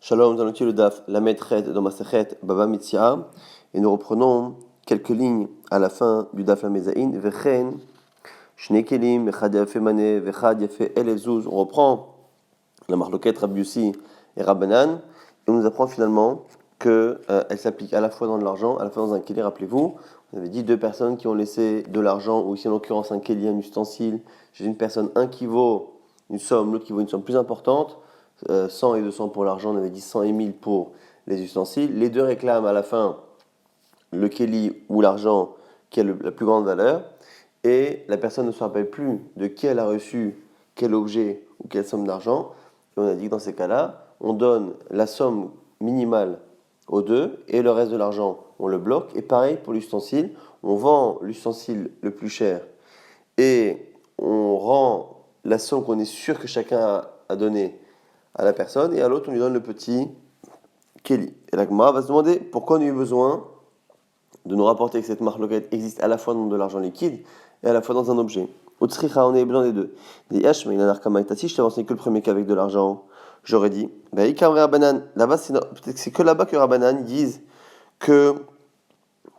Shalom, nous allons étudier le daf, la maîtresse dans Masechet Baba Mitzia, et nous reprenons quelques lignes à la fin du daf la Mezaïn. Vechen, Shnei Kelim, Echad Yafe Mane, Vechad Yafe El Ezuz. On reprend la marloquette Rabbi Yossi et Rabbanan, et on nous apprend finalement qu'elle s'applique à la fois dans de l'argent, à la fois dans un kéli. Rappelez-vous, on avait dit deux personnes qui ont laissé de l'argent, ou ici en l'occurrence un kéli, un ustensile. J'ai une personne, un qui vaut une somme, l'autre qui vaut une somme plus importante. 100 et 200 pour l'argent, on avait dit 100 et 1000 pour les ustensiles. Les deux réclament à la fin le kéli ou l'argent qui a la plus grande valeur, et la personne ne se rappelle plus de qui elle a reçu quel objet ou quelle somme d'argent. Et on a dit que dans ces cas-là, on donne la somme minimale aux deux et le reste de l'argent, on le bloque. Et pareil pour l'ustensile, on vend l'ustensile le plus cher et on rend la somme qu'on est sûr que chacun a donnée à la personne, et à l'autre on lui donne le petit Kéli. Et la Gemara va se demander pourquoi on a eu besoin de nous rapporter que cette marloquette existe à la fois dans de l'argent liquide et à la fois dans un objet. Utsricha, on a eu besoin des deux. Des Yash, mais il y en a si je t'ai enseigné que le premier cas avec de l'argent, j'aurais dit, là-bas, peut-être que c'est que là-bas que Rabbanan disent que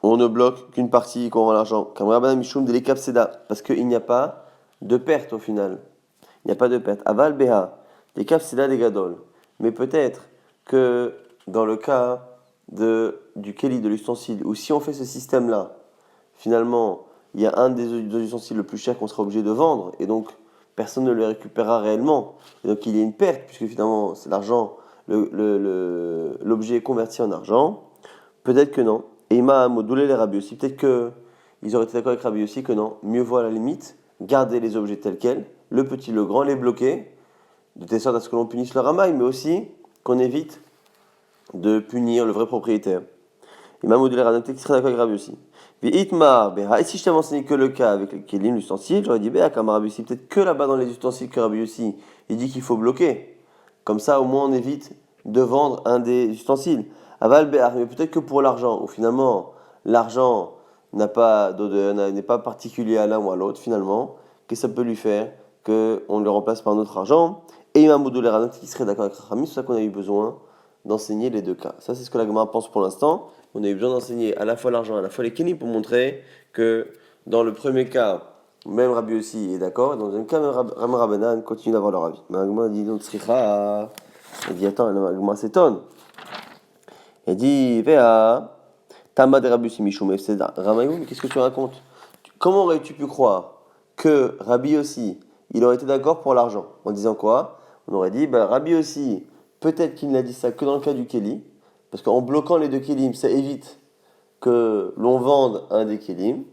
on ne bloque qu'une partie qu'on rend l'argent. Kamra Rabbanan Mishum de l'Ekapseda, parce qu'il n'y a pas de perte au final. Il n'y a pas de perte. Aval Beha. Des kafsida des gadol. Mais peut-être que dans le cas du kéli, de l'ustensile, ou si on fait ce système-là, finalement, il y a un des ustensiles le plus cher qu'on sera obligé de vendre, et donc personne ne le récupérera réellement. Et donc il y a une perte, puisque finalement, c'est l'argent, l'objet est converti en argent. Peut-être que non. Et Ima Modoulé les Rabbi aussi. Peut-être qu'ils auraient été d'accord avec Rabbi aussi que non. Mieux vaut à la limite garder les objets tels quels, le petit, le grand, les bloquer, de telle sorte à ce que l'on punisse le ramail, mais aussi qu'on évite de punir le vrai propriétaire. Imam Oudel Radamté qui serait d'accord avec Rabbi aussi. Et si je t'avais enseigné que le cas avec le kélim, l'ustensile, j'aurais dit, comme Rabbi aussi, peut-être que là-bas dans les ustensiles que Rabbi aussi, il dit qu'il faut bloquer. Comme ça, au moins, on évite de vendre un des ustensiles. Aval Béar, mais peut-être que pour l'argent, où finalement, l'argent n'est pas particulier à l'un ou à l'autre, finalement, que ça peut lui faire qu'on le remplace par notre argent. Et Imam Oudel Radamté qui serait d'accord avec Rabbi, c'est ça qu'on a eu besoin d'enseigner les deux cas. Ça, c'est ce que la Gemara pense pour l'instant. On a eu besoin d'enseigner à la fois l'argent, à la fois les kénis pour montrer que dans le premier cas, même Rabbi aussi est d'accord, et dans le deuxième cas, même Rabbanan continue d'avoir leur avis. Mais la Gemara dit, elle dit, attends, la Gemara s'étonne. Elle dit, Véa, Tama de Rabbi aussi, Mishum, c'est Ramayou, mais qu'est-ce que tu racontes? Comment aurais-tu pu croire que Rabbi aussi, il aurait été d'accord pour l'argent? En disant quoi? On aurait dit, Rabbi aussi, peut-être qu'il n'a dit ça que dans le cas du Kéli, parce qu'en bloquant les deux Kélim, ça évite que l'on vende un des Kélim.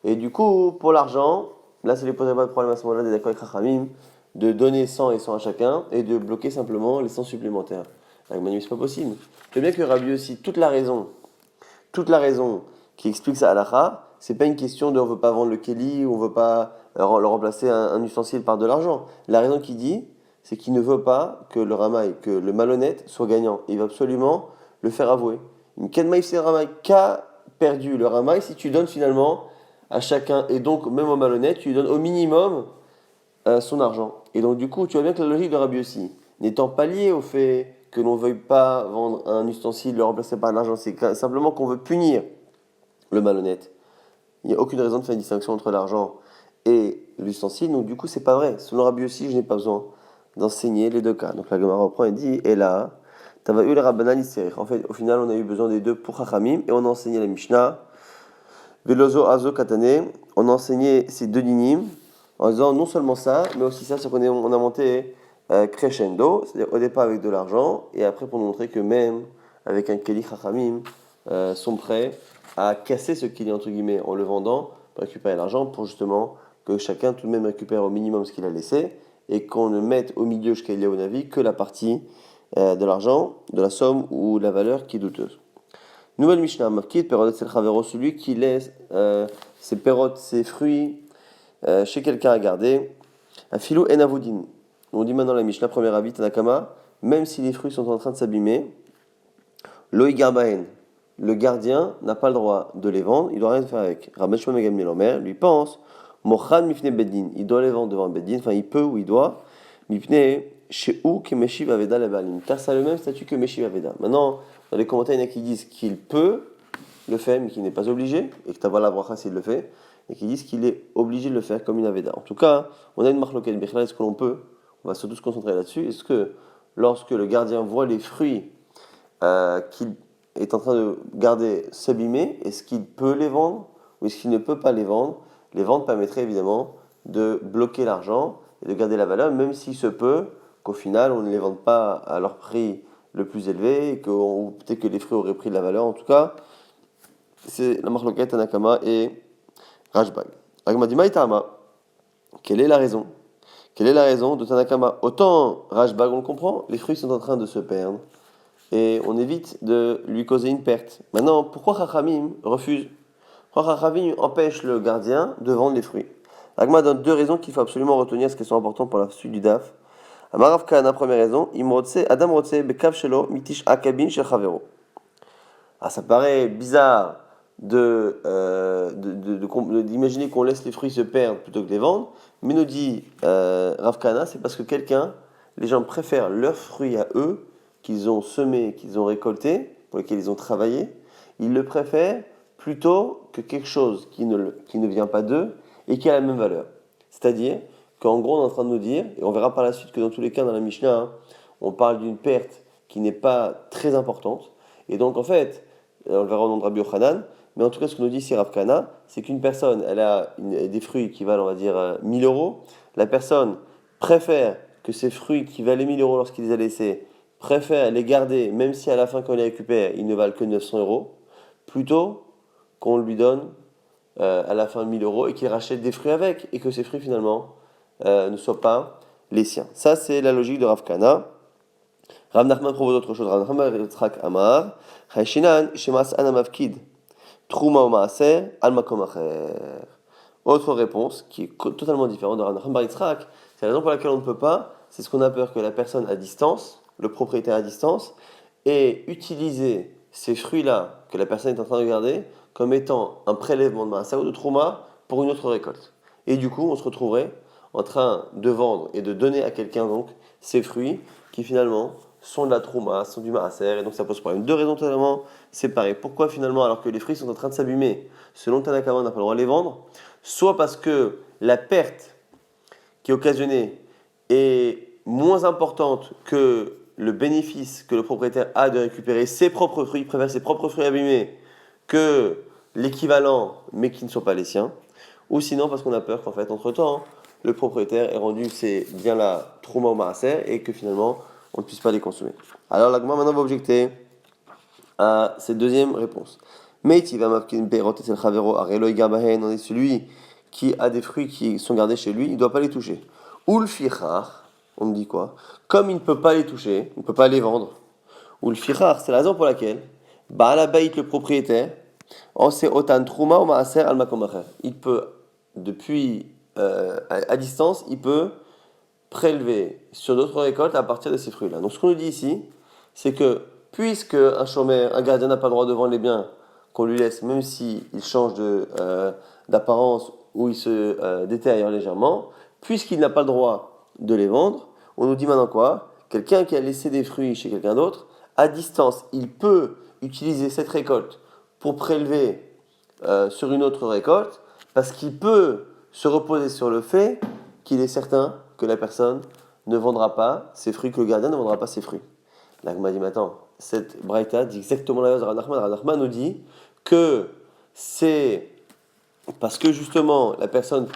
Et du coup, pour l'argent, là, ça ne lui poserait pas de problème à ce moment-là, d'être d'accord avec Rachamim, de donner 100 et 100 à chacun, et de bloquer simplement les 100 supplémentaires. Avec Manu, c'est pas possible. Je veux bien que Rabbi aussi, toute la raison qui explique ça à l'Acha, c'est pas une question de on veut pas vendre le Kéli, ou on veut pas le remplacer un ustensile par de l'argent. La raison qu'il dit, c'est qu'il ne veut pas que le ramaï, que le malhonnête soit gagnant. Il va absolument le faire avouer. Une Kenmaïf, c'est le ramaï qu'a perdu le ramaï si tu donnes finalement à chacun, et donc même au malhonnête, tu lui donnes au minimum son argent. Et donc du coup, tu vois bien que la logique de Rabbi aussi, n'étant pas liée au fait que l'on ne veuille pas vendre un ustensile, le remplacer par de l'argent, c'est simplement qu'on veut punir le malhonnête. Il n'y a aucune raison de faire une distinction entre l'argent et l'ustensile, donc du coup, c'est pas vrai. Selon Rabbi aussi, je n'ai pas besoin d'enseigner les deux cas. Donc la Gemara reprend et dit, et là, t'avais eu le Rabbanan Isserich. En fait, au final, on a eu besoin des deux pour Chachamim, et on a enseigné la Mishnah. Velozo Azo Katane, on a enseigné ces deux dinim, en disant non seulement ça, mais aussi ça, c'est qu'on a monté crescendo, c'est-à-dire au départ avec de l'argent, et après pour montrer que même avec un Keli Chachamim, sont prêts à casser ce Keli, entre guillemets, en le vendant, pour récupérer l'argent, pour justement que chacun tout de même récupère au minimum ce qu'il a laissé, et qu'on ne mette au milieu jusqu'à Eliaonavi que la partie de l'argent, de la somme ou de la valeur qui est douteuse. Nouvelle Mishnah, Mafkid, Perot Sel Chavero, celui qui laisse ses perotes, ses fruits chez quelqu'un à garder. Un filou en avoudin. On dit maintenant la Mishnah, première avis, Tanakama, même si les fruits sont en train de s'abîmer, Loi Garbaen, le gardien n'a pas le droit de les vendre, il doit rien faire avec. Rabban Shmuel ben Gamliel lui pense, Mochan Mifne Beddin, il doit les vendre devant Beddin, enfin il peut ou il doit, Mifne chez où que Meshiv Aveda Lebalim, car ça a le même statut que Meshiv Aveda. Maintenant, dans les commentaires, il y en a qui disent qu'il peut le faire, mais qu'il n'est pas obligé, et que t'as la bracha s'il le fait, et qui disent qu'il est obligé de le faire comme une Aveda. En tout cas, on a une marloquette Bichlal, est-ce que l'on peut, on va surtout se concentrer là-dessus, est-ce que lorsque le gardien voit les fruits qu'il est en train de garder s'abîmer, est-ce qu'il peut les vendre ou est-ce qu'il ne peut pas les vendre? Les ventes permettraient évidemment de bloquer l'argent et de garder la valeur, même s'il se peut qu'au final on ne les vende pas à leur prix le plus élevé, et ou peut-être que les fruits auraient pris de la valeur. En tout cas, c'est la marloquette Tanakama et Rashbag. Agmadima Itama, quelle est la raison? Quelle est la raison de Tanakama? Autant Rashbag, on le comprend, les fruits sont en train de se perdre et on évite de lui causer une perte. Maintenant, pourquoi Chachamim refuse? Pourquoi Chachamim empêche le gardien de vendre les fruits? Agma donne deux raisons qu'il faut absolument retenir, parce qu'elles sont importantes pour la suite du DAF. Amarav Kana, première raison, Adam Rotse Bekav Shelo Mitish Akabin Shel Chavero. Ah, ça paraît bizarre d'imaginer qu'on laisse les fruits se perdre plutôt que les vendre, mais nous dit Rav Kana, c'est parce que les gens préfèrent leurs fruits à eux, qu'ils ont semés, qu'ils ont récoltés, pour lesquels ils ont travaillé, ils le préfèrent plutôt que quelque chose qui ne vient pas d'eux et qui a la même valeur. C'est-à-dire qu'en gros, on est en train de nous dire, et on verra par la suite que dans tous les cas, dans la Mishnah, on parle d'une perte qui n'est pas très importante, et donc en fait, on le verra au nom de Rabbi Yochanan, mais en tout cas, ce que nous dit ici Rav Kana, c'est qu'une personne, elle a des fruits qui valent, on va dire, 1000 euros. La personne préfère que ces fruits qui valaient 1000 euros lorsqu'il les a laissés, préfère les garder, même si à la fin, quand il les récupère, ils ne valent que 900 euros, plutôt qu'on lui donne à la fin 1000 euros et qu'il rachète des fruits avec, et que ces fruits, finalement, ne soient pas les siens. Ça, c'est la logique de Rav Kana. Rav Nachman propose autre chose. Rav Nachman Yitzhak Amar, Chayshinan, Shemas Anamavkid. Trouma ou Maaser, al makom acher. Autre réponse qui est totalement différente de Rav Nachman bar Yitzhak, c'est la raison pour laquelle on ne peut pas, c'est ce qu'on a peur que la personne à distance, le propriétaire à distance, ait utilisé ces fruits-là que la personne est en train de garder comme étant un prélèvement de Maaser ou de Trouma pour une autre récolte. Et du coup, on se retrouverait en train de vendre et de donner à quelqu'un donc ces fruits qui finalement sont de la trouma, sont du maaser, et donc ça pose problème. Deux raisons totalement séparées. Pourquoi finalement, alors que les fruits sont en train de s'abîmer, selon Tanakama, on n'a pas le droit de les vendre? Soit parce que la perte qui est occasionnée est moins importante que le bénéfice que le propriétaire a de récupérer ses propres fruits, il préfère ses propres fruits abîmés que l'équivalent, mais qui ne sont pas les siens. Ou sinon parce qu'on a peur qu'en fait, entre-temps, le propriétaire ait rendu ces biens-là trouma ou maaser, et que finalement, on ne puisse pas les consommer. Alors l'agma maintenant va objecter à cette deuxième réponse. Meiti va marquer une perrotte et le chavero arelo igabahen, on est celui qui a des fruits qui sont gardés chez lui, il ne doit pas les toucher. Ou le fichar, on me dit quoi? Comme il ne peut pas les toucher, il ne peut pas les vendre. Ou le fichar, c'est la raison pour laquelle Baal Bayit, le propriétaire, en sait otan trouma ou maaser al makom acher. Il peut, depuis à distance, il peut prélever sur d'autres récoltes à partir de ces fruits-là. Donc ce qu'on nous dit ici, c'est que puisque un chômeur, un gardien n'a pas le droit de vendre les biens qu'on lui laisse, même s'il change d'apparence ou il se détériore légèrement, puisqu'il n'a pas le droit de les vendre, on nous dit maintenant quoi? Quelqu'un qui a laissé des fruits chez quelqu'un d'autre, à distance, il peut utiliser cette récolte pour prélever sur une autre récolte, parce qu'il peut se reposer sur le fait qu'il est certain que la personne ne vendra pas ses fruits, que le gardien ne vendra pas ses fruits. L'agma dit maintenant, cette braïta dit exactement la chose de Rav Nachman. Rav Nachman nous dit que c'est parce que justement la personne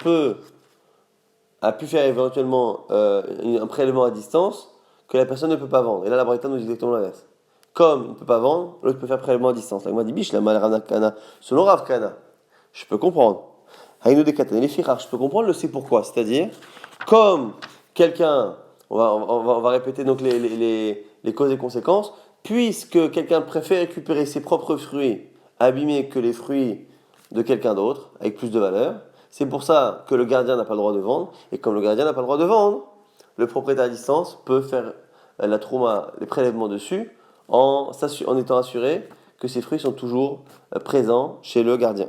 a pu faire éventuellement un prélèvement à distance que la personne ne peut pas vendre. Et là la braïta nous dit exactement l'inverse. Comme il ne peut pas vendre, l'autre peut faire prélèvement à distance. L'agma dit biche la mal Rav Kana. Selon Rav Kana, je peux comprendre. Haïnou de Katan, les firach, je peux comprendre le c'est pourquoi. C'est-à-dire, comme quelqu'un, on va répéter donc les causes et conséquences, puisque quelqu'un préfère récupérer ses propres fruits abîmés que les fruits de quelqu'un d'autre, avec plus de valeur, c'est pour ça que le gardien n'a pas le droit de vendre, et comme le gardien n'a pas le droit de vendre, le propriétaire à distance peut faire la trouma, les prélèvements dessus, en étant assuré que ces fruits sont toujours présents chez le gardien.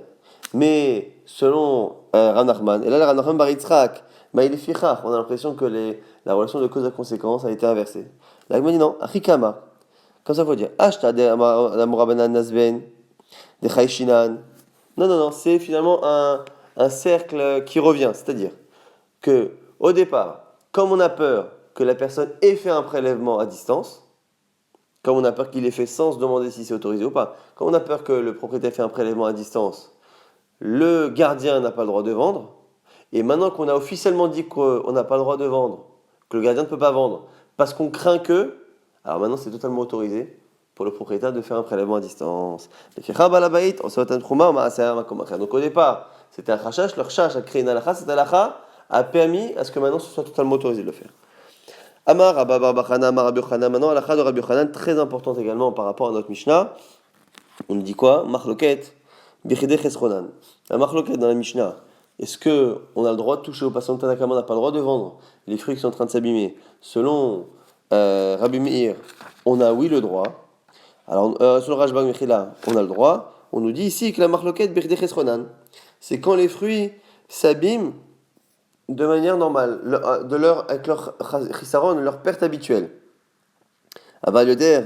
Mais selon Rav Nachman, et là le Rav Nachman bar Yitzhak bah il est fichar. On a l'impression que la relation de cause à conséquence a été inversée. La Gemara dit non, achikama. Comme ça, il faut dire ashta de amurabanan nasben, de chayshinan. Non, non, non, c'est finalement un cercle qui revient. C'est-à-dire que au départ, comme on a peur que la personne ait fait un prélèvement à distance, comme on a peur qu'il ait fait sans se demander si c'est autorisé ou pas, comme on a peur que le propriétaire fait un prélèvement à distance, le gardien n'a pas le droit de vendre. Et maintenant qu'on a officiellement dit qu'on n'a pas le droit de vendre, que le gardien ne peut pas vendre, parce qu'on craint que, alors maintenant c'est totalement autorisé pour le propriétaire de faire un prélèvement à distance. Donc au départ, c'était un chachash, le chachash a créé une halakha, cette halakha a permis à ce que maintenant ce soit totalement autorisé de le faire. Amar Rabba bar Bachana, Amar Rabbi Yochanan, maintenant halakha de Rabbi Yochanan, très importante également par rapport à notre Mishnah. On nous dit quoi? Machloket, bichidei chesronan. La machloket dans la Mishnah. Est-ce qu'on a le droit de toucher au passant de Tanakama, on n'a pas le droit de vendre les fruits qui sont en train de s'abîmer? Selon Rabbi Meir, on a oui le droit. Alors, selon Rashbag Mechila, on a le droit. On nous dit ici que la marloquette bichidei chesronan, c'est quand les fruits s'abîment de manière normale, avec leur chisaron, leur perte habituelle. Avalioder,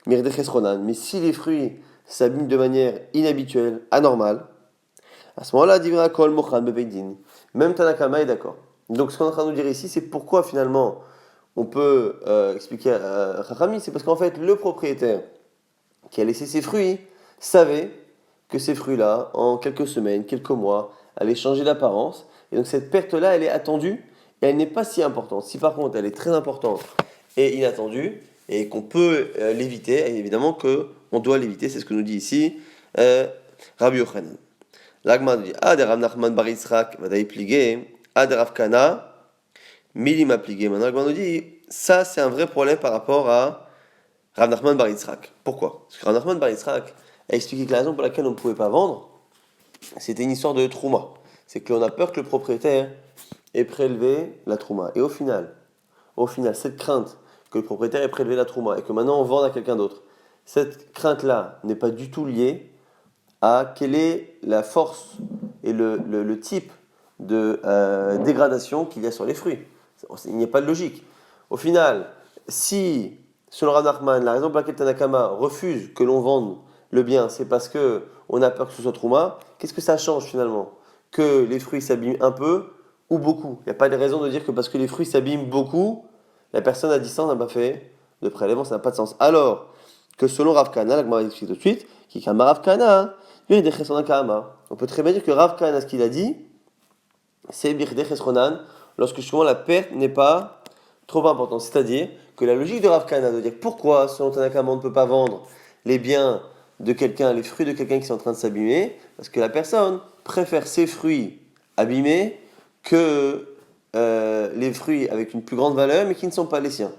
bichidei chesronan. Mais si les fruits s'abîment de manière inhabituelle, anormale, à ce moment-là, divra kol mochan bebeidin. Même Tanakama est d'accord. Donc, ce qu'on est en train de nous dire ici, c'est pourquoi finalement on peut expliquer à Chachami, c'est parce qu'en fait, le propriétaire qui a laissé ses fruits savait que ces fruits-là, en quelques semaines, quelques mois, allaient changer d'apparence. Et donc, cette perte-là, elle est attendue et elle n'est pas si importante. Si par contre, elle est très importante et inattendue et qu'on peut l'éviter, et évidemment qu'on doit l'éviter, c'est ce que nous dit ici Rabbi Yochanan. L'Agma dit Ad Rav Nachman bar Yitzchak vadaï pligé, Ad Rav Kana milima pligé. Maintenant, l'Agma nous dit ça, c'est un vrai problème par rapport à Rav Nachman bar Yitzchak. Pourquoi? Parce que Rav Nachman bar Yitzchak a expliqué que la raison pour laquelle on ne pouvait pas vendre, c'était une histoire de trouma. C'est qu'on a peur que le propriétaire ait prélevé la trouma. Et au final, cette crainte que le propriétaire ait prélevé la trouma et que maintenant on vende à quelqu'un d'autre, cette crainte-là n'est pas du tout liée à quelle est la force et le type de dégradation qu'il y a sur les fruits. Il n'y a pas de logique. Au final, si, selon Rav Nachman, la raison pour laquelle Tanakama refuse que l'on vende le bien, c'est parce qu'on a peur que ce soit trouma, qu'est-ce que ça change finalement? Que les fruits s'abîment un peu ou beaucoup? Il n'y a pas de raison de dire que parce que les fruits s'abîment beaucoup, la personne à distance n'a pas fait de prélèvement, ça n'a pas de sens. Alors que selon Rav Kana, la Gemara explique tout de suite, qui est Rav Kana, on peut très bien dire que Rav Kana, ce qu'il a dit, c'est bichidei chesronan, lorsque justement la perte n'est pas trop importante. C'est-à-dire que la logique de Rav Kana de dire pourquoi, selon Tanakama, on ne peut pas vendre les biens de quelqu'un, les fruits de quelqu'un qui sont en train de s'abîmer, parce que la personne préfère ses fruits abîmés que les fruits avec une plus grande valeur, mais qui ne sont pas les siens.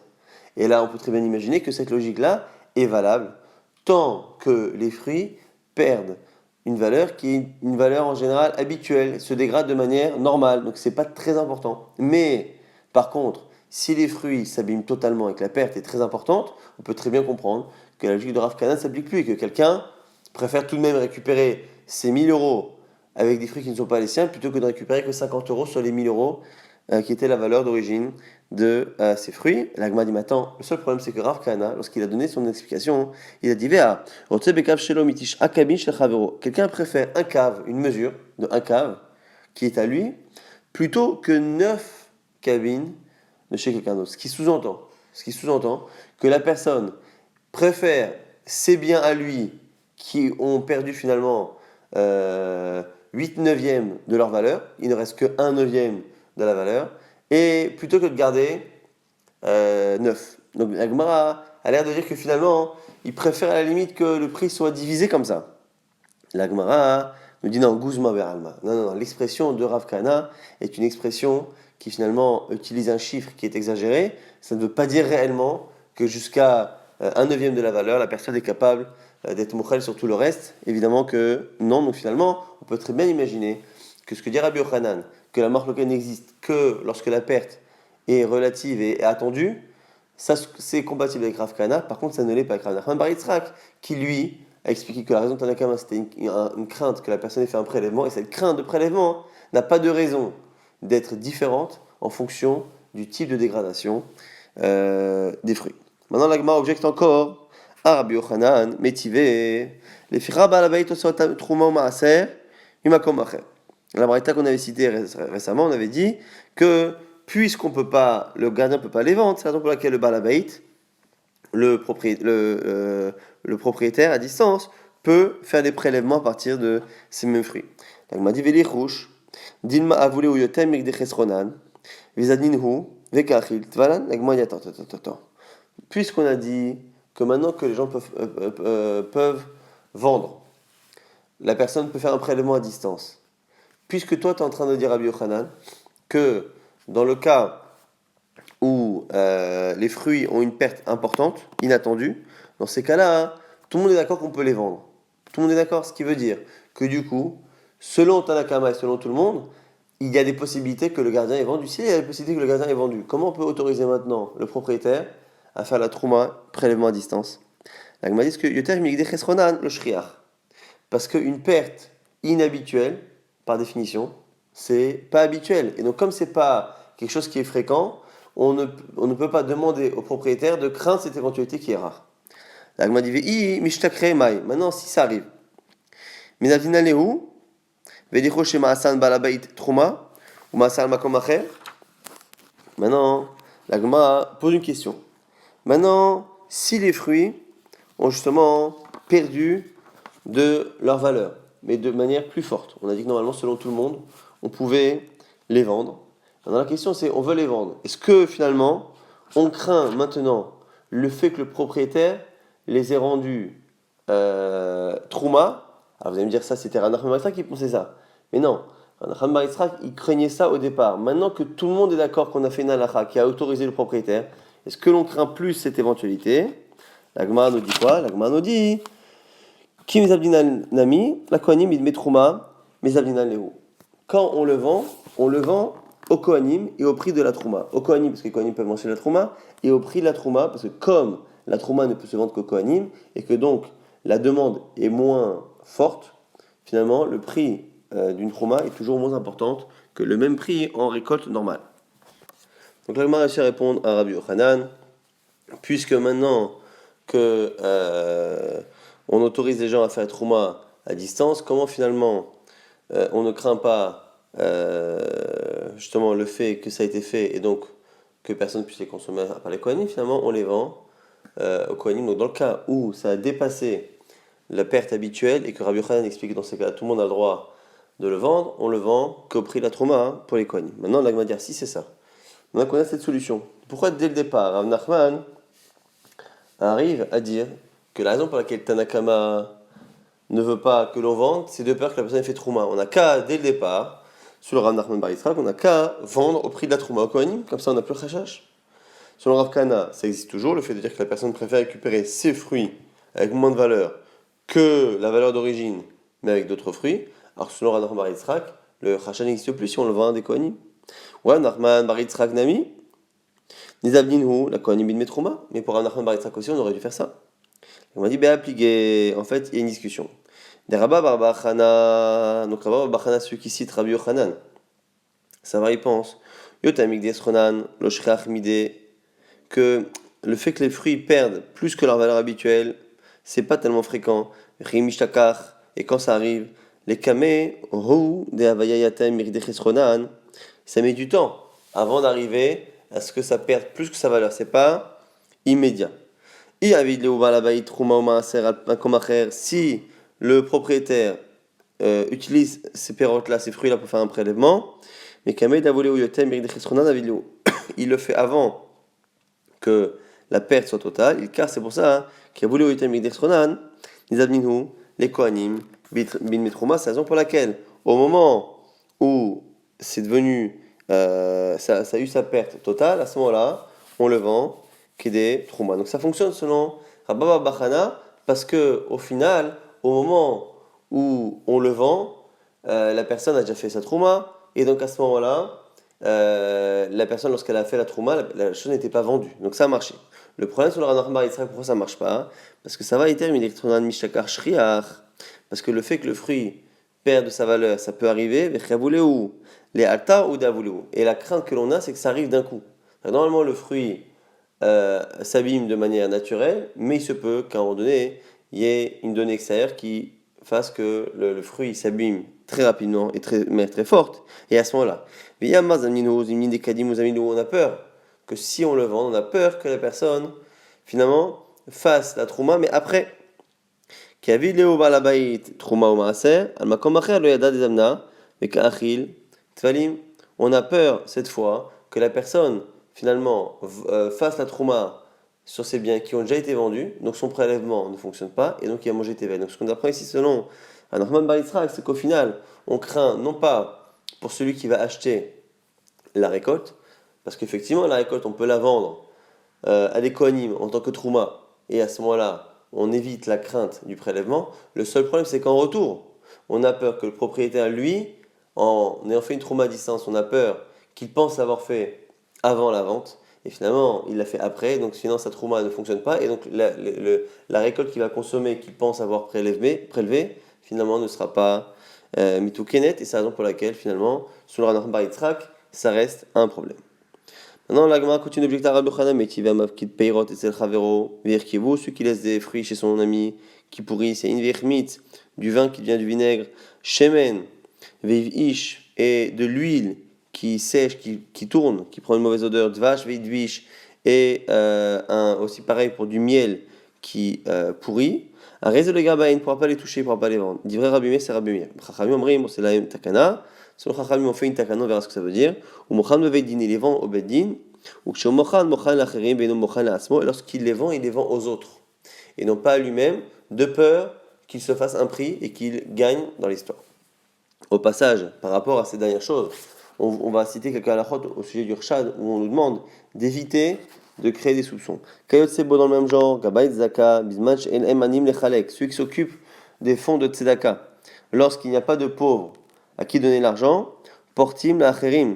Et là, on peut très bien imaginer que cette logique-là est valable tant que les fruits perdent une valeur qui est une valeur en général habituelle, se dégrade de manière normale, donc c'est pas très important. Mais par contre, si les fruits s'abîment totalement et que la perte est très importante, on peut très bien comprendre que la logique de Rav Kana ne s'applique plus et que quelqu'un préfère tout de même récupérer ses 1000 euros avec des fruits qui ne sont pas les siens plutôt que de récupérer que 50 euros sur les 1000 euros qui était la valeur d'origine de ces fruits. L'Agma dit maintenant, le seul problème c'est que Rav Kana, lorsqu'il a donné son explication, il a dit quelqu'un préfère un cave, une mesure de un cave qui est à lui, plutôt que 9 cabines de chez quelqu'un d'autre. Ce qui sous-entend que la personne préfère ses biens à lui qui ont perdu finalement 8 neuvièmes de leur valeur, il ne reste que 1 neuvième de la valeur, et plutôt que de garder 9. Donc la Gemara a l'air de dire que finalement, il préfère à la limite que le prix soit divisé comme ça. La Gemara nous dit non, Guzma Beralma. Non, l'expression de Rav Kana est une expression qui finalement utilise un chiffre qui est exagéré. Ça ne veut pas dire réellement que jusqu'à 1 neuvième de la valeur, la personne est capable d'être mouchel sur tout le reste. Évidemment que non, donc finalement, on peut très bien imaginer que ce que dit Rabbi Yochanan, que la marloquette n'existe que lorsque la perte est relative et attendue, ça c'est compatible avec Rav Kana. Par contre, ça ne l'est pas avec Rav Nachman bar Yitzchak, qui lui a expliqué que la raison de Tanakama c'était une crainte que la personne ait fait un prélèvement, et cette crainte de prélèvement n'a pas de raison d'être différente en fonction du type de dégradation des fruits. Maintenant, la Gemara objecte encore à Rabbi Yochanan, métivé, les fira balabait osot trouma maaser, imakom acher. La braïta qu'on avait citée récemment, on avait dit que puisqu'on peut pas, le gardien peut pas les vendre, c'est la raison pour laquelle le balabait, le propriétaire à distance, peut faire des prélèvements à partir de ces mêmes fruits. La Gemara dit velichouch, dilma avule ou yotem mikdechesronan, vizadinhu, vekachil, tvalan. La Gemara dit attends. Puisqu'on a dit que maintenant que les gens peuvent vendre, la personne peut faire un prélèvement à distance. Puisque toi, tu es en train de dire à Rabbi Yochanan que dans le cas où les fruits ont une perte importante, inattendue, dans ces cas-là, tout le monde est d'accord qu'on peut les vendre. Tout le monde est d'accord, ce qui veut dire que du coup, selon Tanakama et selon tout le monde, il y a des possibilités que le gardien ait vendu. S'il y a des possibilités que le gardien ait vendu, comment on peut autoriser maintenant le propriétaire à faire la trouma, prélèvement à distance? La Gemara dit que Yoter migdei chesronan le shriach. Parce qu'une perte inhabituelle, par définition, c'est pas habituel. Et donc, comme c'est pas quelque chose qui est fréquent, on ne peut pas demander au propriétaire de craindre cette éventualité qui est rare. La Gemara dit maintenant, si ça arrive, minavdina lehu, vedicho shema asan balabait trouma, ou masal makom acher. Maintenant, la Gemara pose une question. Maintenant, si les fruits ont justement perdu de leur valeur, mais de manière plus forte. On a dit que normalement, selon tout le monde, on pouvait les vendre. Maintenant, la question c'est, on veut les vendre. Est-ce que finalement, on craint maintenant le fait que le propriétaire les ait rendus trouma? Alors vous allez me dire ça, c'était Ranachman Bar Yitzhak qui pensait ça. Mais non, Ranachman Bar Yitzhak, il craignait ça au départ. Maintenant que tout le monde est d'accord qu'on a fait une halakha qui a autorisé le propriétaire, est-ce que l'on craint plus cette éventualité? La Gemara nous dit quoi? La Gemara nous dit Ki mizabdinan nami, la kohanim il met trouma, mizabdinan lehu. Quand on le vend au kohanim et au prix de la trouma. Au kohanim, parce que les kohanim peuvent manger la trouma, et au prix de la trouma, parce que comme la trouma ne peut se vendre qu'au kohanim, et que donc la demande est moins forte, finalement le prix d'une trouma est toujours moins importante que le même prix en récolte normale. Donc la Gemara a réussi à répondre à Rabbi Yochanan, puisque maintenant que on autorise les gens à faire trouma à distance, comment finalement on ne craint pas justement le fait que ça a été fait et donc que personne puisse les consommer par les kohanim, finalement on les vend aux kohanim. Donc dans le cas où ça a dépassé la perte habituelle et que Rabbi Yochanan explique que dans ces cas tout le monde a le droit de le vendre, on le vend qu'au prix de la trouma pour les kohanim. Maintenant la Gemara va dire si c'est ça. Maintenant qu'on a cette solution, pourquoi dès le départ Rav Nachman arrive à dire que la raison pour laquelle Tanakama ne veut pas que l'on vende, c'est de peur que la personne ait fait trouma. On n'a qu'à, dès le départ, sur le Rav Nachman Bar Yitzhak, on n'a qu'à vendre au prix de la trouma au kohanim, comme ça on n'a plus le chachash. Selon Rav Kana, ça existe toujours, le fait de dire que la personne préfère récupérer ses fruits avec moins de valeur que la valeur d'origine, mais avec d'autres fruits. Alors selon Rav Nachman Bar Yitzhak, le chachash n'existe plus si on le vend à des kohanim. Ouais, Nachman Bar Yitzhak Nami, Nizabdinhu, la kohanim bin metrouma, mais pour Rav Nachman Bar Yitzhak aussi, on aurait dû faire ça. On m'a dit, en fait, il y a une discussion. Des Rabba Bar Bar Chana, donc Rabba Bar Bar Chana, celui qui cite Rabbi Yochanan, ça va, il pense, Yotamik Desronan, Loshreach Mide, que le fait que les fruits perdent plus que leur valeur habituelle, c'est pas tellement fréquent. Rimishtakar, et quand ça arrive, les Kameh, Rou, des Havayayatem, Mirdechesronan, ça met du temps avant d'arriver à ce que ça perde plus que sa valeur. C'est pas immédiat. Si le propriétaire utilise ces pérotes-là, ces fruits-là pour faire un prélèvement, mais il le fait avant que la perte soit totale, car c'est pour ça qu'il a voulu les kohanim, bin metrouma, c'est la raison pour laquelle, au moment où c'est devenu, ça a eu sa perte totale, à ce moment-là, on le vend. Kédé trouma. Donc ça fonctionne selon Rabba Bar Bar Chana parce que au final, au moment où on le vend, la personne a déjà fait sa trouma et donc à ce moment-là, la personne lorsqu'elle a fait la trouma, la chose n'était pas vendue. Donc ça a marché. Le problème sur le Rav Nachman Bar Yitzhak, pourquoi ça marche pas? Parce que ça va éterminer l'électronan mishtakar shriach, parce que le fait que le fruit perd de sa valeur, ça peut arriver, les alta ou davuleu. Et la crainte que l'on a, c'est que ça arrive d'un coup. Normalement, le fruit s'abîme de manière naturelle, mais il se peut qu'à un moment donné, il y ait une donnée extérieure qui fasse que le fruit s'abîme très rapidement et de manière très forte. Et à ce moment-là, on a peur que si on le vend, on a peur que la personne, finalement, fasse la trouma, mais après. On a peur cette fois que la personne finalement fasse la trouma sur ses biens qui ont déjà été vendus, donc son prélèvement ne fonctionne pas et donc il a mangé Tevel. Donc ce qu'on apprend ici selon Nachman bar Yitzhak, c'est qu'au final on craint non pas pour celui qui va acheter la récolte, parce qu'effectivement la récolte on peut la vendre à des kohanim en tant que trouma et à ce moment-là on évite la crainte du prélèvement. Le seul problème, c'est qu'en retour, on a peur que le propriétaire, lui, en ayant fait une trouma à distance, on a peur qu'il pense l'avoir fait avant la vente, et finalement, il l'a fait après, donc sinon sa trouma ne fonctionne pas, et donc la récolte qu'il va consommer, qu'il pense avoir prélevé, finalement ne sera pas mitou kenet, et c'est la raison pour laquelle, finalement, sur le Ranach bar Yitzhak, ça reste un problème. Maintenant, la Gemara continue d'objecter à Rabbi Yochanan, mais qui va m'avkid peirot et sel chavero, virkivu, celui qui laisse des fruits chez son ami, qui pourrit, c'est une virmit, du vin qui devient du vinaigre, shemen, veivish, et de l'huile qui sèche, qui tourne, qui prend une mauvaise odeur, dvash, veidvish, et aussi pareil pour du miel qui pourrit. Un réseau de gaba, il ne pourra pas les toucher, il ne pourra pas les vendre. Dit vrai Rabbi Meir, c'est Rabbi Meir. Chachamim omrim, c'est la takana. Selon Chachamim, on fait une takana, on verra ce que ça veut dire. Ou mochan me veidin, il les vend au beddin. Ou que mochan l'acherim, benom mochan l'asmo. Et lorsqu'il les vend aux autres. Et non pas à lui-même, de peur qu'il se fasse un prix et qu'il gagne dans l'histoire. Au passage, par rapport à ces dernières choses, on va citer quelques halachot au sujet du rshad où on nous demande d'éviter de créer des soupçons. Kayot Sebo dans le même genre, Gabayt Zaka, Bizmach El Emanim Lechalek, celui qui s'occupe des fonds de Tzedaka, lorsqu'il n'y a pas de pauvres à qui donner l'argent, Portim Lacherim,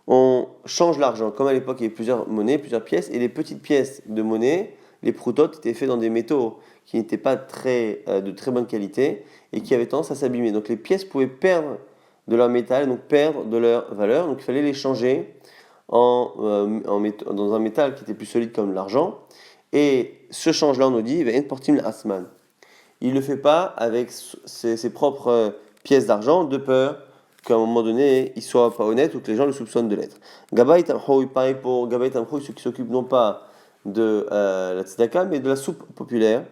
on change l'argent. Comme à l'époque il y avait plusieurs monnaies, plusieurs pièces, et les petites pièces de monnaie, les proutotes, étaient faites dans des métaux qui n'étaient pas de très bonne qualité et qui avaient tendance à s'abîmer. Donc les pièces pouvaient perdre de leur métal, donc perdre de leur valeur, donc il fallait les changer dans un métal qui était plus solide comme l'argent. Et ce change-là, on nous dit, il ne le fait pas avec ses propres pièces d'argent, de peur qu'à un moment donné, il ne soit pas honnête ou que les gens le soupçonnent de l'être. Gabay Tamchoui, pareil pour Gabay Tamchoui, ceux qui s'occupent non pas de la tzedaka, mais de la soupe populaire.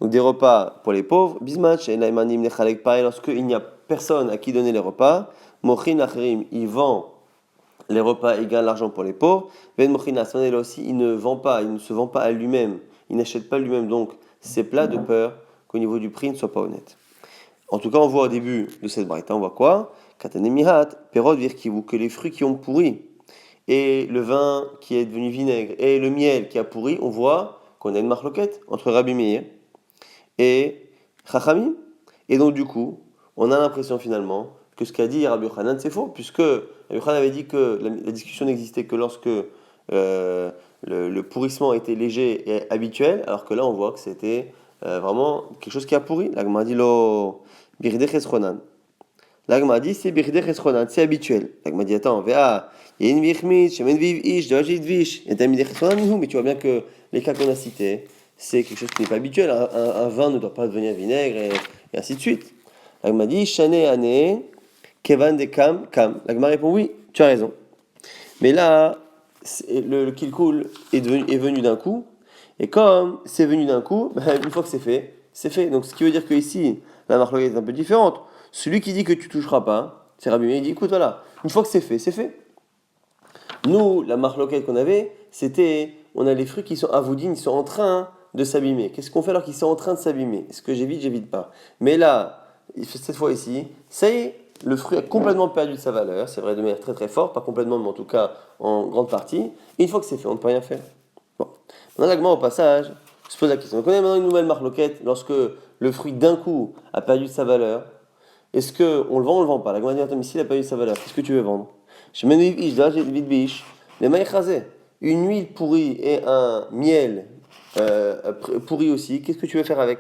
Donc des repas pour les pauvres. Bismach, et Naïmanim Nechalek, pareil, lorsqu'il n'y a personne à qui donner les repas. Mochin Acherim, il vend les repas et gagne l'argent pour les pauvres. Ben Mochin Asman, là aussi, il ne se vend pas à lui-même. Il n'achète pas lui-même donc ses plats de peur qu'au niveau du prix, il ne soit pas honnête. En tout cas, on voit au début de cette braïta, on voit quoi? Katanemihat, Perod Virkivu, que les fruits qui ont pourri, et le vin qui est devenu vinaigre, et le miel qui a pourri, on voit qu'on a une marloquette entre Rabbi Meir et Chachamim. Et donc, du coup, on a l'impression finalement que ce qu'a dit Rabbi Yochanan, c'est faux, puisque Rabbi Yochanan avait dit que la discussion n'existait que lorsque le pourrissement était léger et habituel, alors que là, on voit que c'était vraiment quelque chose qui a pourri. La Gemara dit lo birdech esronan. La Gemara dit c'est birdech esronan, c'est habituel. La Gemara dit attends, vea, il y a une vichmit, shemen viv ish, de vish, et t'as mis des esronan, mais tu vois bien que les cas qu'on a cités, c'est quelque chose qui n'est pas habituel. Un vin ne doit pas devenir vinaigre et ainsi de suite. La Gemara dit shane ane, kevan de kam. La Gemara répond oui, tu as raison. Mais là, le kilkul est venu d'un coup. Et comme c'est venu d'un coup, une fois que c'est fait, c'est fait. Donc ce qui veut dire que ici, la marque est un peu différente. Celui qui dit que tu toucheras pas, c'est Rabbi Meir, il dit écoute voilà, une fois que c'est fait, c'est fait. Nous, la marque qu'on avait, c'était, on a les fruits qui sont avoudines, ils sont en train de s'abîmer. Qu'est-ce qu'on fait alors qu'ils sont en train de s'abîmer? Est-ce que j'évite pas? Mais là, cette fois ici, ça y est, le fruit a complètement perdu de sa valeur, c'est vrai de manière très très forte, pas complètement, mais en tout cas en grande partie. Et une fois que c'est fait, on ne peut rien faire. Bon. Maintenant, l'agma au passage se pose la question. On connaît maintenant une nouvelle marloquette lorsque le fruit d'un coup a perdu de sa valeur. Est-ce qu'on le vend ou on le vend pas? L'agma dit attends, mais s'il a perdu de sa valeur, qu'est-ce que tu veux vendre? Une huile pourrie et un miel pourri aussi, qu'est-ce que tu veux faire avec?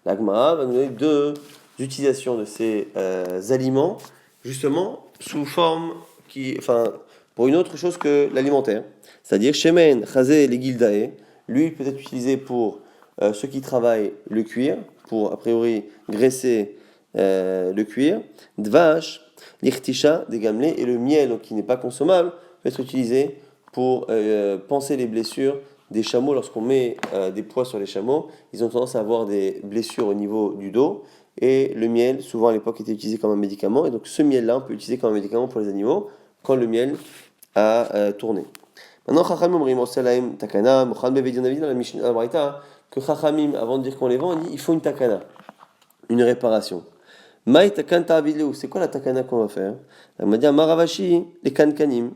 L'agma va nous donner deux d'utilisation de ces aliments, justement, sous forme pour une autre chose que l'alimentaire. C'est-à-dire, Shemen, Chazé, les Gildae, lui, il peut être utilisé pour ceux qui travaillent le cuir, pour, a priori, graisser le cuir. Dvash, l'irtisha, des gamelets, et le miel, donc, qui n'est pas consommable, peut être utilisé pour panser les blessures des chameaux. Lorsqu'on met des poids sur les chameaux, ils ont tendance à avoir des blessures au niveau du dos. Et le miel, souvent à l'époque, était utilisé comme un médicament. Et donc ce miel-là, on peut l'utiliser comme un médicament pour les animaux quand le miel a tourné. Maintenant, Chachamim, Rimosalaim, Takana, Mochad Bevedin David, dans la Mishnah, la Braïta, que Chachamim, avant de dire qu'on les vend, il dit il faut une takana, une réparation. Maï takan ta'avidleu, c'est quoi la takana qu'on va faire? On m'a dit Maravashi, les kankanim.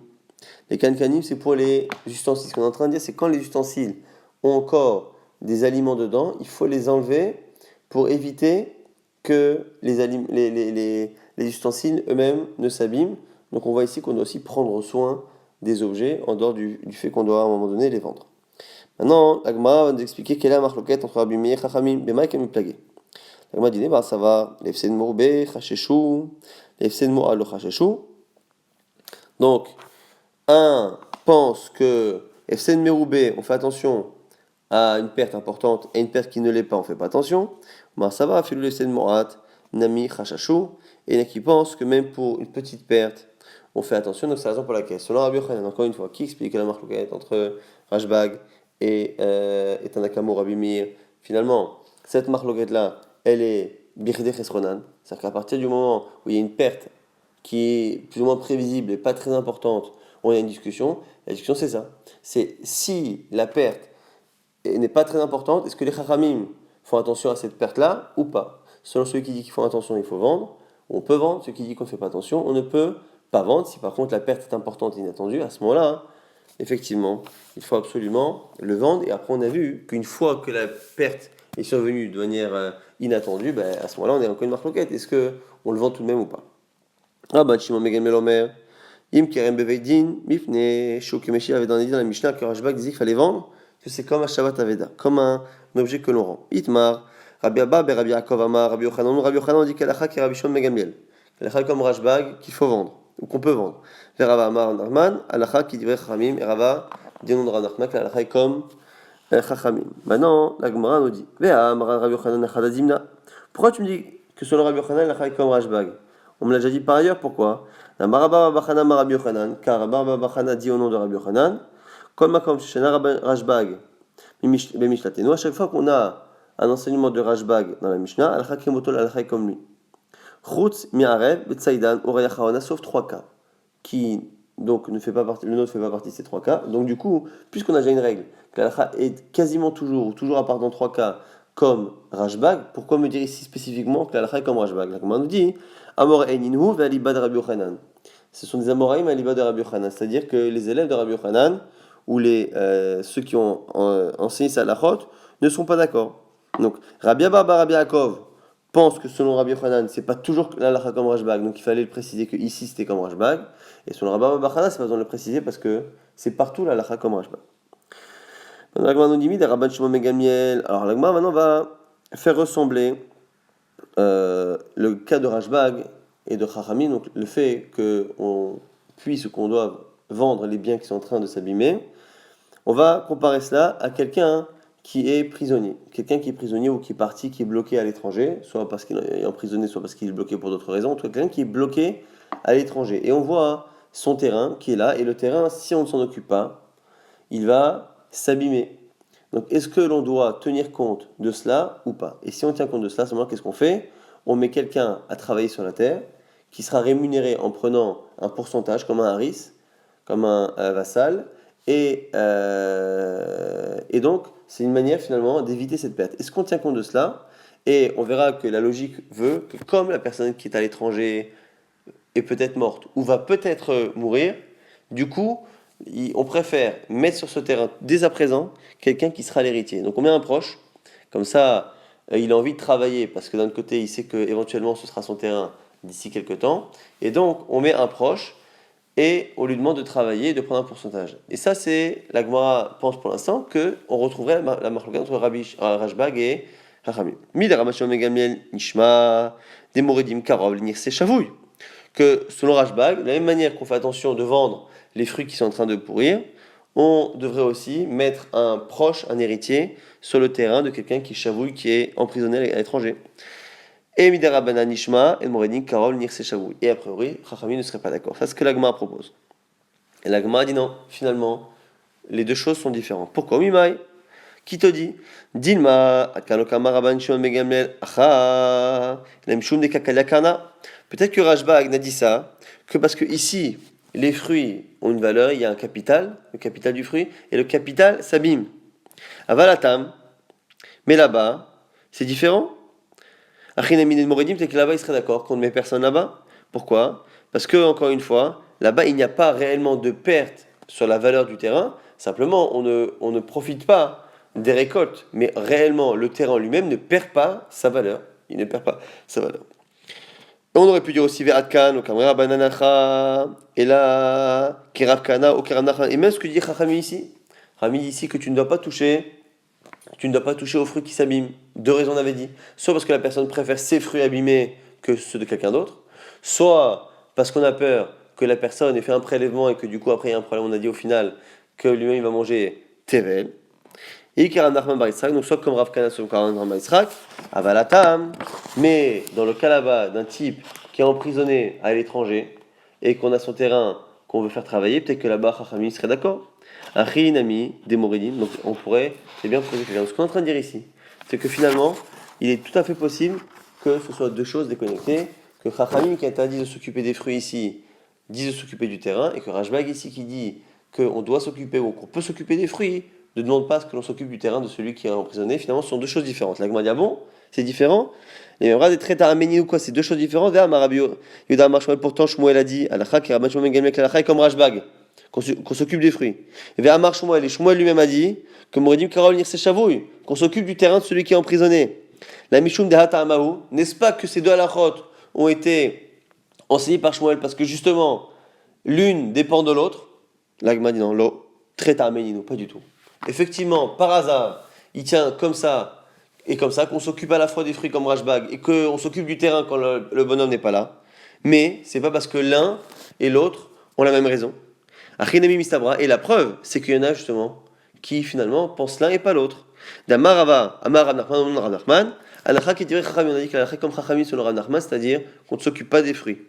Les kankanim, c'est pour les ustensiles. Ce qu'on est en train de dire, c'est quand les ustensiles ont encore des aliments dedans, il faut les enlever pour éviter que les ustensiles eux-mêmes ne s'abîment. Donc on voit ici qu'on doit aussi prendre soin des objets en dehors du fait qu'on doit à un moment donné les vendre. Maintenant, l'Agma va nous expliquer quelle est la marloquette entre Rabbi Meir et Chachamim. Bema et Plagé. L'Agma dit, ça va, l'Efsen Mourbe, Chacheshou, l'Efsen Moura le Chacheshou. Donc, un pense que Efsen Meroubé, on fait attention à une perte importante et une perte qui ne l'est pas, on ne fait pas attention. Ça va, Filou l'Efsen Morat, Nami Chachashou. Et il y en a qui pensent que même pour une petite perte, on fait attention. Donc c'est la raison pour laquelle, selon Rabbi Yochanan, encore une fois, qui explique la marloquette entre Rashbag et Tanakamo Rabbi Meir, finalement, cette marloquette-là, elle est Birde Chesronan. C'est-à-dire qu'à partir du moment où il y a une perte qui est plus ou moins prévisible et pas très importante, on a une discussion. La discussion, c'est ça. C'est si la perte n'est pas très importante, est-ce que les Chachamim font attention à cette perte-là ou pas? Selon ceux qui disent qu'ils font attention, il faut vendre. On peut vendre. Ceux qui disent qu'on ne fait pas attention, on ne peut pas vendre. Si par contre la perte est importante et inattendue, à ce moment-là, effectivement, il faut absolument le vendre. Et après, on a vu qu'une fois que la perte est survenue de manière inattendue, à ce moment-là, on est encore une marloquette. Est-ce qu'on le vend tout de même ou pas? Ah bah, Shimon Megan Melomer. Im Kerem Beveidin, Mifne, Shokemeshi avait dit dans la Mishnah que Rashbag disait qu'il fallait vendre, que c'est comme un Shabbat Aveda, comme un objet que l'on rend. Itmar, Rabbi Abba, Rabbi Yaakov Amar, Rabbi Yochanan dit qu'Alacha qui est Rabbi Shimon Megamiel. Alacha comme Rashbag qu'il faut vendre, ou qu'on peut vendre. Vers Rava Amar Narman, Alacha qui dit Chachamim, et Rava dit non de Ranachman, que l'Alacha est comme Chachamim. Maintenant, la Gemara nous dit Vea Amar Rabbi Yochanan Achadazimna. Pourquoi tu me dis que selon Rabbi Yochanan, l'Alacha est comme Rashbag? On me l'a déjà dit par ailleurs, pourquoi? Car Rabbi Yochanan dit au nom de Rabbi Yochanan, Rashbag, à chaque fois qu'on a un enseignement de Rashbag dans la Mishnah, al-Hakim est comme lui. Chutz mi'arev b'tzaidan orayachaona, sauf trois cas, qui donc ne fait pas partie, le nôtre ne fait pas partie de ces trois cas. Donc du coup, puisqu'on a déjà une règle, que l'alakha est quasiment toujours, ou toujours à part dans trois cas, comme Rashbag, pourquoi me dire ici spécifiquement que l'alakha est comme Rashbag? La commande nous dit Amor Eininhu ve'alibad Rabbi Yochanan. Ce sont des Amoraïm à l'ibad de Rabbi Yochanan, c'est-à-dire que les élèves de Rabbi Yochanan, ou ceux qui ont enseigné ça à la Chot, ne sont pas d'accord. Donc, Rabbi Abba Rabbi Yaakov pense que selon Rabbi Yochanan, c'est pas toujours l'alakha comme Rashbag, donc il fallait le préciser que ici c'était comme Rashbag, et selon Rabbi Abba Chana, c'est pas besoin de le préciser parce que c'est partout l'alakha comme Rashbag. Maintenant, l'agma nous dit Rabban Shimon Megamiel. Alors, l'agma maintenant va faire ressembler le cas de Rashbag et de Chachamim, donc le fait qu'on puisse ou qu'on doive vendre les biens qui sont en train de s'abîmer, on va comparer cela à quelqu'un qui est prisonnier. Quelqu'un qui est prisonnier ou qui est parti, qui est bloqué à l'étranger, soit parce qu'il est emprisonné, soit parce qu'il est bloqué pour d'autres raisons, en tout cas quelqu'un qui est bloqué à l'étranger. Et on voit son terrain qui est là, et le terrain, si on ne s'en occupe pas, il va s'abîmer. Donc est-ce que l'on doit tenir compte de cela ou pas? Et si on tient compte de cela, à ce moment-là, qu'est-ce qu'on fait? On met quelqu'un à travailler sur la terre, qui sera rémunéré en prenant un pourcentage, comme un haris, comme un vassal, et donc c'est une manière finalement d'éviter cette perte. Est-ce qu'on tient compte de cela? Et on verra que la logique veut que comme la personne qui est à l'étranger est peut-être morte, ou va peut-être mourir, du coup, on préfère mettre sur ce terrain, dès à présent, quelqu'un qui sera l'héritier. Donc on met un proche, comme ça, il a envie de travailler, parce que d'un côté, il sait qu'éventuellement ce sera son terrain d'ici quelques temps, et donc on met un proche, et on lui demande de travailler et de prendre un pourcentage. Et ça, c'est, la Gemara pense pour l'instant, qu'on retrouverait la marloquette entre Rashbag et Chachamim. Mid Rabban Shimon ben Gamliel nishma demoredim karov l'nirse shavouy. Que selon Rashbag, de la même manière qu'on fait attention de vendre les fruits qui sont en train de pourrir, on devrait aussi mettre un proche, un héritier, sur le terrain de quelqu'un qui chavouille, qui est emprisonné à l'étranger. Et midera banan nishma et moredim karov l'nirse shavouy. Et a priori, Chachamim ne serait pas d'accord. C'est ce que l'Agma propose. Et l'Agma dit non, finalement, les deux choses sont différentes. Pourquoi Mimai? Qui te dit Dilma, Akalokama Rabban Shimon ben Gamliel, Acha, Lemshum de Kakalakana. Peut-être que Rashbag n'a dit ça que parce que ici, les fruits ont une valeur, il y a un capital, le capital du fruit, et le capital s'abîme. Avalatam, mais là-bas, c'est différent. Achinamine et Moredim, peut-être que là-bas, il serait d'accord qu'on ne met personne là-bas. Pourquoi? Parce que, encore une fois, là-bas, il n'y a pas réellement de perte sur la valeur du terrain, simplement, on ne profite pas des récoltes, mais réellement, le terrain lui-même ne perd pas sa valeur. Il ne perd pas sa valeur. On aurait pu dire aussi Ve'atkan, ou Kamera Bananacha, et là, Kerabkana, ou Keramnacha, et même ce que dit Chachami ici. Chachami dit ici que tu ne dois pas toucher aux fruits qui s'abîment. Deux raisons on avait dit. Soit parce que la personne préfère ses fruits abîmés que ceux de quelqu'un d'autre, soit parce qu'on a peur que la personne ait fait un prélèvement et que du coup après il y a un problème, on a dit au final que lui-même il va manger Tevel. Et Karan Nachman Bar Yitzhak, donc soit comme Rav Kana, soit comme Karan Nachman Bar Yitzhak, Avalatam, mais dans le cas là-bas d'un type qui est emprisonné à l'étranger et qu'on a son terrain qu'on veut faire travailler, peut-être que là-bas Chachamim serait d'accord. Achi Nami, Demoridin, donc on pourrait, c'est bien poser quelqu'un. Ce qu'on est en train de dire ici, c'est que finalement, il est tout à fait possible que ce soit deux choses déconnectées, que Chachamim qui interdit de s'occuper des fruits ici, dit de s'occuper du terrain, et que Rashbag ici qui dit qu'on doit s'occuper ou qu'on peut s'occuper des fruits, ne demande pas à ce que l'on s'occupe du terrain de celui qui est emprisonné. Finalement, ce sont deux choses différentes. L'Agma dit ah bon, c'est différent. Les mêmes des traits arméniens ou quoi, c'est deux choses différentes. Pourtant, Shmuel a dit Alakha qui Rabban Shimon ben Gamliel Alakha comme Rashbag, qu'on s'occupe des fruits. Et Amar Shmuel, et Shmuel lui-même a dit que Moredim Karol Nirse Shavouy, qu'on s'occupe du terrain de celui qui est emprisonné. La Mishum de Hata Amahu, n'est-ce pas que ces deux halachot ont été enseignés par Shmuel parce que justement, l'une dépend de l'autre. L'Agma dit non, l'eau, trait arménino, pas du tout. Effectivement, par hasard, il tient comme ça et comme ça, qu'on s'occupe à la fois des fruits comme Rashbag et qu'on s'occupe du terrain quand le bonhomme n'est pas là. Mais c'est pas parce que l'un et l'autre ont la même raison. Achinami mistabra, et la preuve, c'est qu'il y en a justement qui finalement pensent l'un et pas l'autre. D'amarava, Amar Rav Nachman, Alakha qui dirait Chachamim, on a dit que l'Alakha comme Chachamim sur le Rav Nachman, c'est-à-dire qu'on ne s'occupe pas des fruits.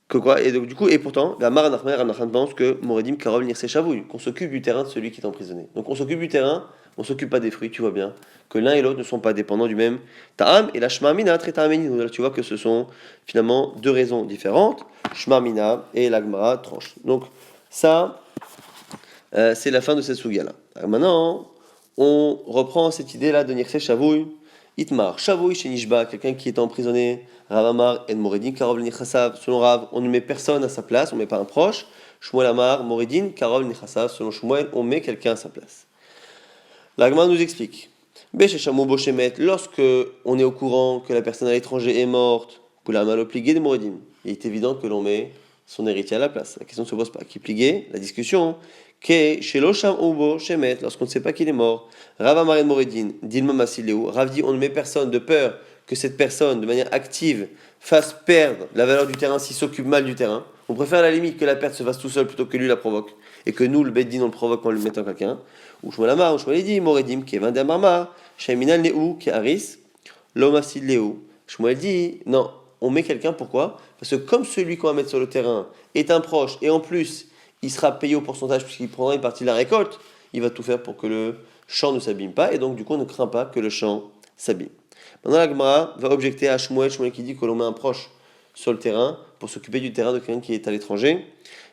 Que quoi? Et donc, du coup, et pourtant, la Rav Nachman pense que Moredim Karov Nirse Shavouy, qu'on s'occupe du terrain de celui qui est emprisonné. Donc on s'occupe du terrain, on s'occupe pas des fruits, tu vois bien, que l'un et l'autre ne sont pas dépendants du même Ta'am, et la Shmarmina, très Ta'ameni. Donc là, tu vois que ce sont finalement deux raisons différentes, Shmarmina et l'Agmara tranche. Donc ça, c'est la fin de cette souga-là. Maintenant, on reprend cette idée-là de Nirse Shavouy. Itmar, Shavouy chez Nishba, quelqu'un qui est emprisonné, Rav Amar, En Moredin, Karov Nichasav, selon Rav, on ne met personne à sa place, on ne met pas un proche. Shmuel Amar, Moredin, Karov Nichasav, selon Shmuel, on met quelqu'un à sa place. L'Agma nous explique. Béchéchamou Boshemet, lorsque on est au courant que la personne à l'étranger est morte, pour la mal obligué de Moredin, il est évident que l'on met son héritier à la place. La question ne se pose pas. Qui pligué? La discussion. Que chez l'Osham Oubo, Shemet, lorsqu'on ne sait pas qu'il est mort, Rav Amar en Moredin, Dilma Masileu, Rav dit on ne met personne de peur que cette personne, de manière active, fasse perdre la valeur du terrain s'il s'occupe mal du terrain. On préfère à la limite que la perte se fasse tout seul plutôt que lui la provoque. Et que nous, le Beddin, on le provoque en lui mettant quelqu'un. Ou Shmuel Amar, ou Shmuel dit, Moredim, qui est Vendé Marmar, Sheminal Neu, qui est Haris, Lomasil Leu. Shmuel dit, non, on met quelqu'un, pourquoi? Parce que comme celui qu'on va mettre sur le terrain est un proche, et en plus, il sera payé au pourcentage puisqu'il prendra une partie de la récolte, il va tout faire pour que le champ ne s'abîme pas, et donc du coup on ne craint pas que le champ s'abîme. Maintenant la Gemara va objecter à Shmuel qui dit que l'on met un proche sur le terrain pour s'occuper du terrain de quelqu'un qui est à l'étranger.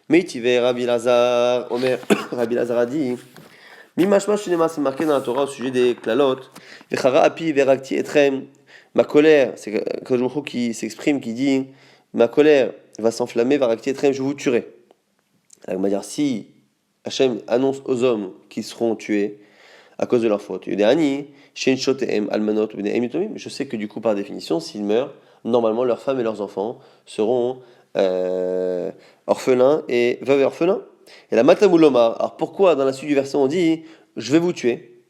Mais tu vas Rabbi Lazar, Omer, Rabbi Lazar a dit, Mimashma Shinema, c'est marqué dans la Torah au sujet des klalotes, Vechara api verakti etrem, ma colère, c'est Kajouchou qui s'exprime, qui dit, ma colère va s'enflammer, verakti etrem, je vous tuerai. Alors, on va dire, si Hachem annonce aux hommes qu'ils seront tués à cause de leur faute, mais je sais que du coup, par définition, s'ils meurent, normalement, leurs femmes et leurs enfants seront orphelins et veuves et orphelins. Et la Matamouloma, alors pourquoi dans la suite du verset on dit je vais vous tuer?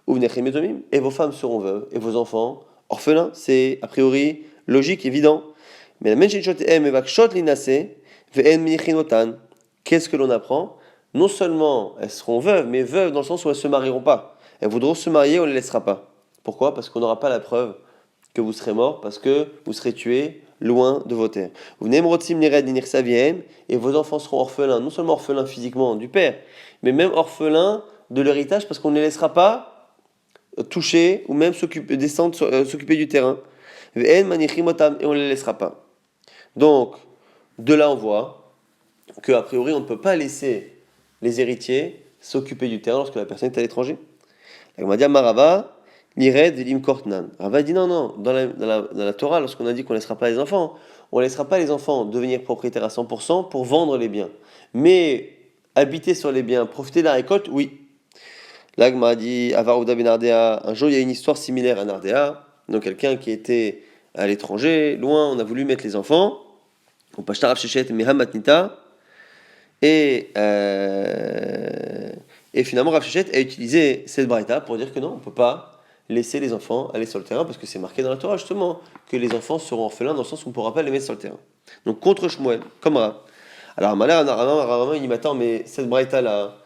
ou vnechem yetomim, et vos femmes seront veuves, et vos enfants orphelins. C'est a priori logique, évident. Mais la menshitshotem evakshot linase, ve'en menichinotan. Qu'est-ce que l'on apprend? Non seulement elles seront veuves, mais veuves dans le sens où elles ne se marieront pas. Elles voudront se marier, on ne les laissera pas. Pourquoi? Parce qu'on n'aura pas la preuve que vous serez mort, parce que vous serez tués loin de vos terres. Vous nemrotzim nired ninirsavien, et vos enfants seront orphelins, non seulement orphelins physiquement du père, mais même orphelins de l'héritage, parce qu'on ne les laissera pas toucher ou même descendre, s'occuper du terrain. Et on ne les laissera pas. Donc, de là on voit qu'a priori on ne peut pas laisser les héritiers s'occuper du terrain lorsque la personne est à l'étranger. La Gemara dit Marava, Lired Velim Kortnan. Rava dit non, dans la Torah, lorsqu'on a dit qu'on ne laissera pas les enfants, on ne laissera pas les enfants devenir propriétaires à 100% pour vendre les biens. Mais habiter sur les biens, profiter de la récolte, oui. La Gemara dit Avarouda ben Ardea. Un jour, il y a une histoire similaire à Nardea. Donc, quelqu'un qui était à l'étranger, loin, on a voulu mettre les enfants. Au Pashtar Shechet Mehamatnita. Et finalement, Rav Shechet a utilisé cette braïta pour dire que non, on ne peut pas laisser les enfants aller sur le terrain parce que c'est marqué dans la Torah justement que les enfants seront orphelins dans le sens où on ne pourra pas les mettre sur le terrain. Donc contre Shmuel, comme Rav. Alors Malher, Rav, il dit attends, mais cette braïta là,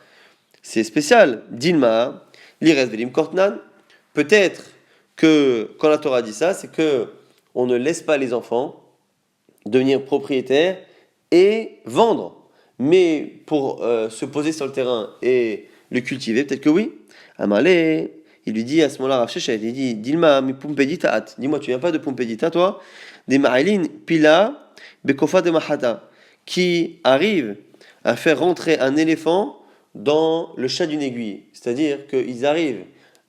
c'est spécial. Dilma, l'ires velim kortnan. Peut-être que quand la Torah dit ça, c'est que on ne laisse pas les enfants devenir propriétaires et vendre. Mais pour se poser sur le terrain et le cultiver, peut-être que oui. Amalé, il lui dit à ce moment-là, Rav Shechet, il dit Dilma, mi pumpedita. Dis-moi, tu viens pas de Pumpedita, toi? Des Ma'ilin, Pila, Bekofa de Mahata, qui arrive à faire rentrer un éléphant dans le chat d'une aiguille. C'est-à-dire qu'ils arrivent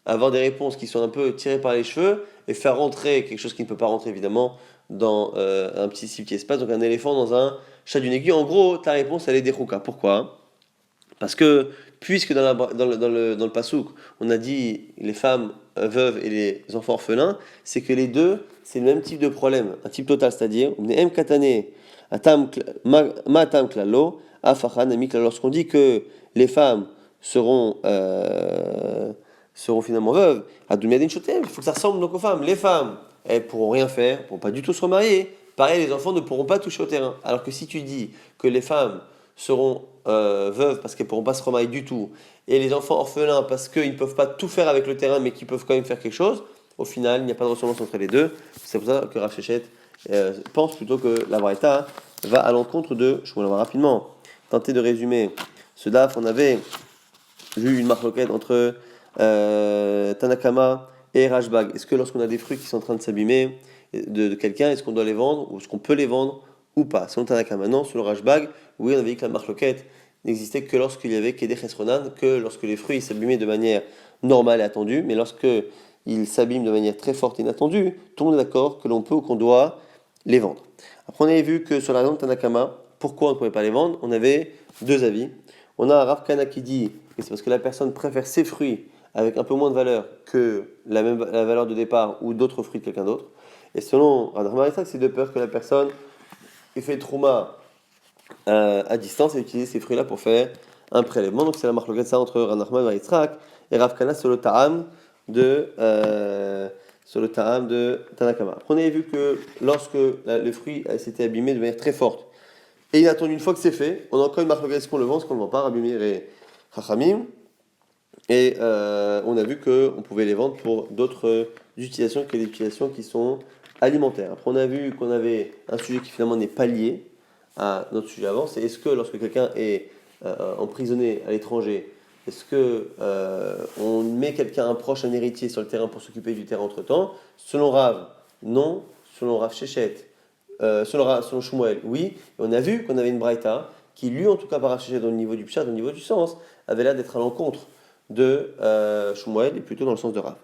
à avoir des réponses qui sont un peu tirées par les cheveux et faire rentrer quelque chose qui ne peut pas rentrer évidemment dans un petit petit espace, donc un éléphant dans un chat d'une aiguille. En gros, ta réponse, elle est des roukas. Pourquoi? Parce que, puisque dans le pasouk, on a dit les femmes veuves et les enfants orphelins, c'est que les deux, c'est le même type de problème, un type total, c'est-à-dire, lorsqu'on dit que les femmes seront finalement veuves, il faut que ça ressemble donc aux femmes. Les femmes, elles pourront rien faire, pourront pas du tout se remarier. Pareil, les enfants ne pourront pas toucher au terrain. Alors que si tu dis que les femmes seront veuves parce qu'elles pourront pas se remarier du tout, et les enfants orphelins parce qu'ils ne peuvent pas tout faire avec le terrain, mais qu'ils peuvent quand même faire quelque chose, au final, il n'y a pas de ressemblance entre les deux. C'est pour ça que Rav Shechet pense plutôt que la Braïta va à l'encontre de. Je vais rapidement tenter de résumer ce daf. On avait vu une marloquette entre Tanakama et Rashbag. Est-ce que lorsqu'on a des fruits qui sont en train de s'abîmer de quelqu'un, est-ce qu'on doit les vendre ou est-ce qu'on peut les vendre ou pas? Selon Tanakama, non. Selon Rashbag, oui, on avait dit que la marloquette n'existait que lorsqu'il y avait Kedech Esronan, que lorsque les fruits s'abîmaient de manière normale et attendue, mais lorsque ils s'abîment de manière très forte et inattendue, tout le monde est d'accord que l'on peut ou qu'on doit les vendre. Après, on avait vu que sur la raison de Tanakama, pourquoi on ne pouvait pas les vendre, on avait deux avis. On a Rav Kana qui dit que c'est parce que la personne préfère ses fruits avec un peu moins de valeur que la valeur de départ ou d'autres fruits de quelqu'un d'autre. Et selon Rav Marissa, c'est de peur que la personne ait fait trouma à distance et utiliser ces fruits-là pour faire un prélèvement. Donc c'est la marque ça entre Rav Nachman et Yitzhak et Rav Kana sur le ta'am de Tanakama. On avait vu que lorsque le fruit s'était abîmé de manière très forte et il attend une fois que c'est fait, on a encore une marque est-ce qu'on le vend, est-ce qu'on ne le vend pas, Rabbi Meir et Chachamim. Et on a vu qu'on pouvait les vendre pour d'autres utilisations que des utilisations qui sont alimentaires. Après, on a vu qu'on avait un sujet qui finalement n'est pas lié à notre sujet avant, c'est est-ce que lorsque quelqu'un est emprisonné à l'étranger, est-ce que on met quelqu'un, un proche, un héritier sur le terrain pour s'occuper du terrain entre-temps? Selon Rav, non. Selon Rav Shechet, selon Shmuel, oui. Et on a vu qu'on avait une braïta qui, lui, en tout cas, par Rav Shechet, au niveau du pshat, au niveau du sens, avait l'air d'être à l'encontre de Shmuel et plutôt dans le sens de Rav.